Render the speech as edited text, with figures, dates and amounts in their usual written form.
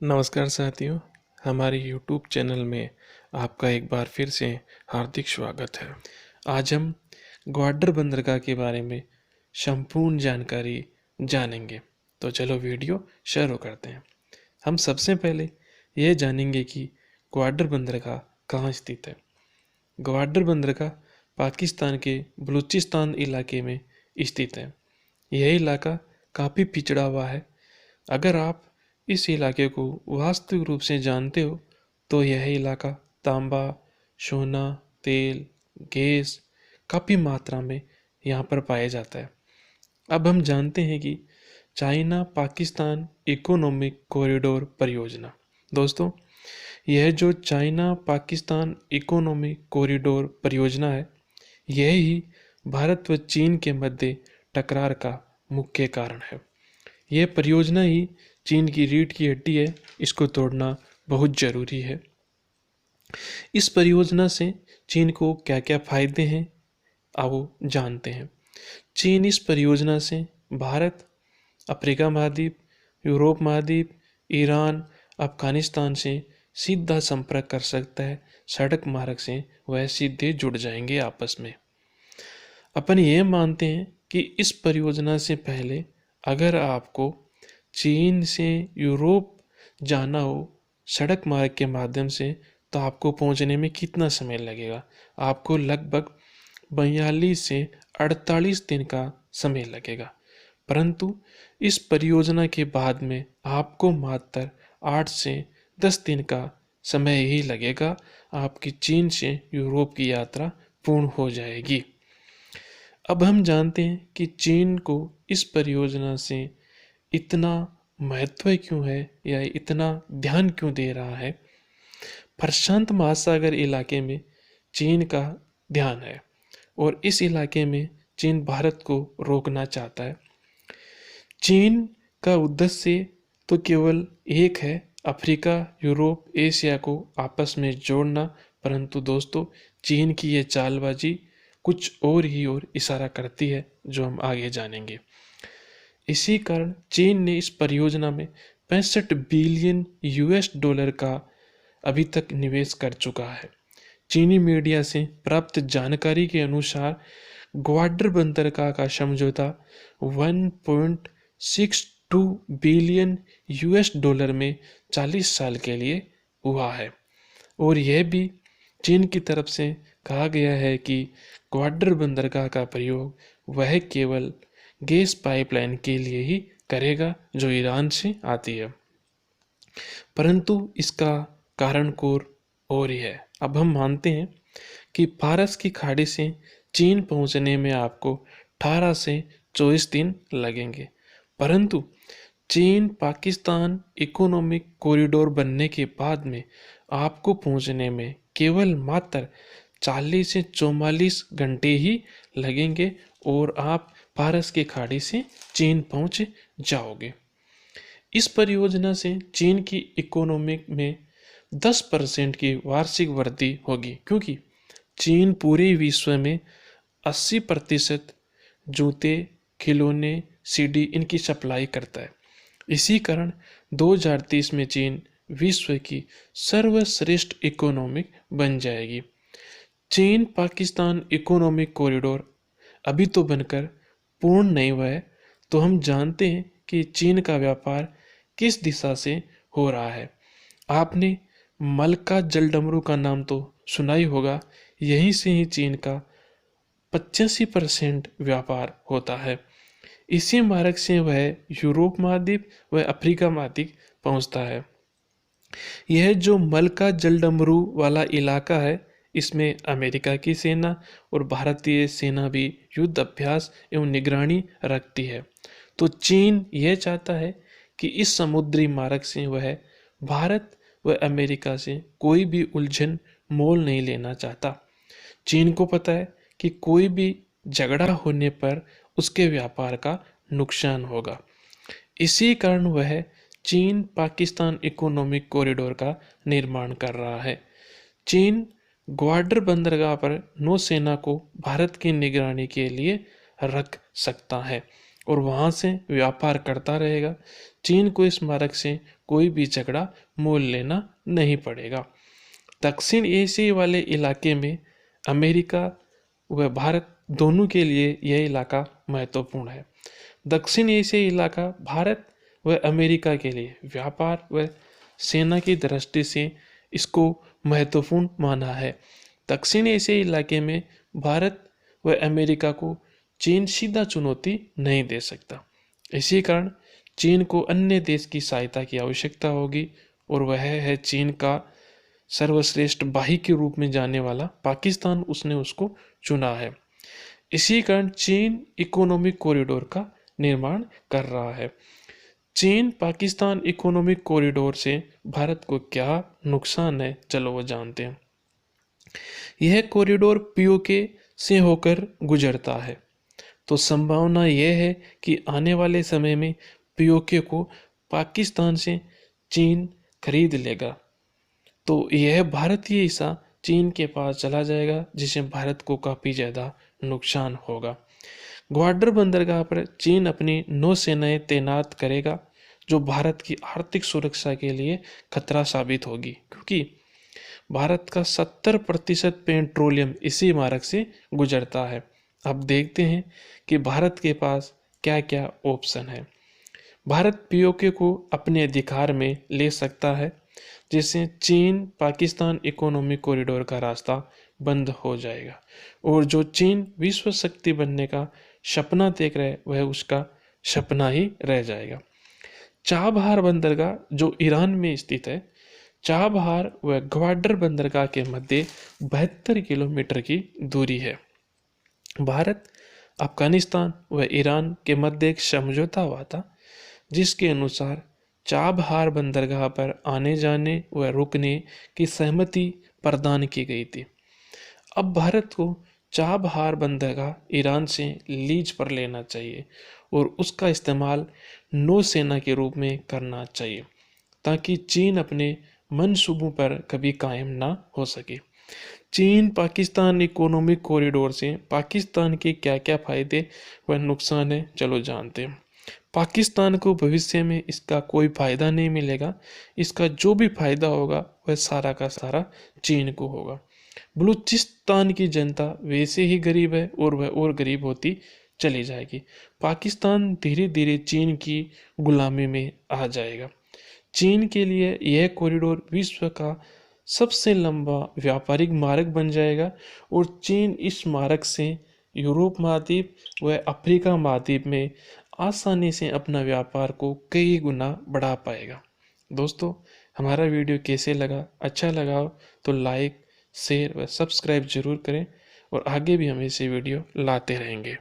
नमस्कार साथियों, हमारे YouTube चैनल में आपका एक बार फिर से हार्दिक स्वागत है। आज हम ग्वाडर बंदरगाह के बारे में संपूर्ण जानकारी जानेंगे। तो चलो वीडियो शुरू करते हैं। हम सबसे पहले यह जानेंगे कि ग्वाडर बंदरगाह कहाँ स्थित है। ग्वाडर बंदरगाह पाकिस्तान के बलूचिस्तान इलाके में स्थित है। यह इलाका काफ़ी पिछड़ा हुआ है। अगर आप इस इलाके को वास्तविक रूप से जानते हो तो यह इलाका तांबा, सोना, तेल, गैस काफ़ी मात्रा में यहाँ पर पाया जाता है। अब हम जानते हैं कि चाइना पाकिस्तान इकोनॉमिक कॉरिडोर परियोजना। दोस्तों, यह जो चाइना पाकिस्तान इकोनॉमिक कॉरिडोर परियोजना है, यह ही भारत व चीन के मध्य टकरार का मुख्य कारण है। यह परियोजना ही चीन की रीढ़ की हड्डी है, इसको तोड़ना बहुत ज़रूरी है। इस परियोजना से चीन को क्या क्या फायदे हैं आओ जानते हैं। चीन इस परियोजना से भारत, अफ्रीका महाद्वीप, यूरोप महाद्वीप, ईरान, अफगानिस्तान से सीधा संपर्क कर सकता है। सड़क मार्ग से वह सीधे जुड़ जाएंगे आपस में। अपन ये मानते हैं कि इस परियोजना से पहले अगर आपको चीन से यूरोप जाना हो सड़क मार्ग के माध्यम से, तो आपको पहुंचने में कितना समय लगेगा? आपको लगभग 42 से 48 दिन का समय लगेगा। परंतु इस परियोजना के बाद में आपको मात्र 8 से 10 दिन का समय ही लगेगा। आपकी चीन से यूरोप की यात्रा पूर्ण हो जाएगी। अब हम जानते हैं कि चीन को इस परियोजना से इतना महत्व क्यों है या इतना ध्यान क्यों दे रहा है। प्रशांत महासागर इलाके में चीन का ध्यान है और इस इलाके में चीन भारत को रोकना चाहता है। चीन का उद्देश्य तो केवल एक है, अफ्रीका, यूरोप, एशिया को आपस में जोड़ना। परंतु दोस्तों, चीन की ये चालबाजी कुछ और ही और इशारा करती है, जो हम आगे जानेंगे। इसी कारण चीन ने इस परियोजना में 65 बिलियन US डॉलर का अभी तक निवेश कर चुका है। चीनी मीडिया से प्राप्त जानकारी के अनुसार ग्वाडर बंदरगाह का समझौता 1.62 बिलियन US डॉलर में 40 साल के लिए हुआ है। और यह भी चीन की तरफ से कहा गया है कि ग्वाडर बंदरगाह का प्रयोग वह केवल गैस पाइपलाइन के लिए ही करेगा जो ईरान से आती है। परंतु इसका कारण और ही है। अब हम मानते हैं कि फारस की खाड़ी से चीन पहुंचने में आपको 18 से 24 दिन लगेंगे। परंतु चीन पाकिस्तान इकोनॉमिक कॉरिडोर बनने के बाद में आपको पहुंचने में केवल मात्र 40 से 44 घंटे ही लगेंगे और आप फारस की खाड़ी से चीन पहुंच जाओगे। इस परियोजना से चीन की इकोनॉमिक में 10% की वार्षिक वृद्धि होगी, क्योंकि चीन पूरे विश्व में 80% जूते, खिलौने, सीडी इनकी सप्लाई करता है। इसी कारण 2030 में चीन विश्व की सर्वश्रेष्ठ इकोनॉमिक बन जाएगी। चीन पाकिस्तान इकोनॉमिक कॉरिडोर अभी तो बनकर पूर्ण नहीं हुआ है, तो हम जानते हैं कि चीन का व्यापार किस दिशा से हो रहा है। आपने मलका जलडमरू का नाम तो सुना ही होगा। यहीं से ही चीन का 85% व्यापार होता है। इसी मार्ग से वह यूरोप महाद्वीप व अफ्रीका महाद्वीप पहुंचता है। यह जो मलका जलडमरू वाला इलाका है, इसमें अमेरिका की सेना और भारतीय सेना भी युद्ध अभ्यास एवं निगरानी रखती है। तो चीन यह चाहता है कि इस समुद्री मार्ग से वह भारत व अमेरिका से कोई भी उलझन मोल नहीं लेना चाहता। चीन को पता है कि कोई भी झगड़ा होने पर उसके व्यापार का नुकसान होगा। इसी कारण वह चीन पाकिस्तान इकोनॉमिक कॉरिडोर का निर्माण कर रहा है। चीन ग्वाडर बंदरगाह पर नौसेना को भारत की निगरानी के लिए रख सकता है। और वहाँ से व्यापार करता रहेगा। चीन को इस मार्ग से कोई भी झगड़ा मोल लेना नहीं पड़ेगा। दक्षिण एशिया वाले इलाके में अमेरिका व भारत दोनों के लिए यह इलाका महत्वपूर्ण है। दक्षिण एशिया इलाका भारत व अमेरिका के लिए व्यापार व सेना की दृष्टि से इसको महत्वपूर्ण माना है। दक्षिण एशिया इलाके में भारत व अमेरिका को चीन सीधा चुनौती नहीं दे सकता। इसी कारण चीन को अन्य देश की सहायता की आवश्यकता होगी और वह है चीन का सर्वश्रेष्ठ भाई के रूप में जाने वाला पाकिस्तान। उसने उसको चुना है। इसी कारण चीन इकोनॉमिक कॉरिडोर का निर्माण कर रहा है। चीन पाकिस्तान इकोनॉमिक कॉरिडोर से भारत को क्या नुकसान है, चलो वो जानते हैं। यह कॉरिडोर पीओके से होकर गुजरता है, तो संभावना यह है कि आने वाले समय में पीओके को पाकिस्तान से चीन खरीद लेगा, तो यह भारतीय हिस्सा चीन के पास चला जाएगा, जिससे भारत को काफ़ी ज़्यादा नुकसान होगा। ग्वादर बंदरगाह पर चीन अपनी नौसेनाएं तैनात करेगा, जो भारत की आर्थिक सुरक्षा के लिए खतरा साबित होगी, क्योंकि भारत का 70% पेट्रोलियम इसी मार्ग से गुजरता है। अब देखते हैं कि भारत के पास क्या क्या ऑप्शन है। भारत पीओके को अपने अधिकार में ले सकता है, जिससे चीन पाकिस्तान इकोनॉमिक कॉरिडोर का रास्ता बंद हो जाएगा और जो चीन विश्व शक्ति बनने का सपना देख रहा है वह उसका सपना ही रह जाएगा। चाबहार बंदरगाह जो ईरान में स्थित है, चाबहार व ग्वादर बंदरगाह के मध्य 72 किलोमीटर की दूरी है। भारत, अफगानिस्तान व ईरान के मध्य एक समझौता हुआ था, जिसके अनुसार चाबहार बंदरगाह पर आने जाने व रुकने की सहमति प्रदान की गई थी। अब भारत को चाबहार बंदरगाह ईरान से लीज पर लेना चाहिए और उसका इस्तेमाल नौसेना के रूप में करना चाहिए, ताकि चीन अपने मंसूबों पर कभी कायम ना हो सके। चीन पाकिस्तान इकोनॉमिक कॉरिडोर से पाकिस्तान के क्या क्या फायदे व नुकसान है, चलो जानते हैं। पाकिस्तान को भविष्य में इसका कोई फायदा नहीं मिलेगा। इसका जो भी फायदा होगा वह सारा का सारा चीन को होगा। बलूचिस्तान की जनता वैसे ही गरीब है और वह और गरीब होती चली जाएगी। पाकिस्तान धीरे धीरे चीन की गुलामी में आ जाएगा। चीन के लिए यह कॉरिडोर विश्व का सबसे लंबा व्यापारिक मार्ग बन जाएगा और चीन इस मार्ग से यूरोप महाद्वीप व अफ्रीका महाद्वीप में आसानी से अपना व्यापार को कई गुना बढ़ा पाएगा। दोस्तों, हमारा वीडियो कैसे लगा? अच्छा लगा हो तो लाइक, शेयर व सब्सक्राइब जरूर करें और आगे भी हम ऐसे वीडियो लाते रहेंगे।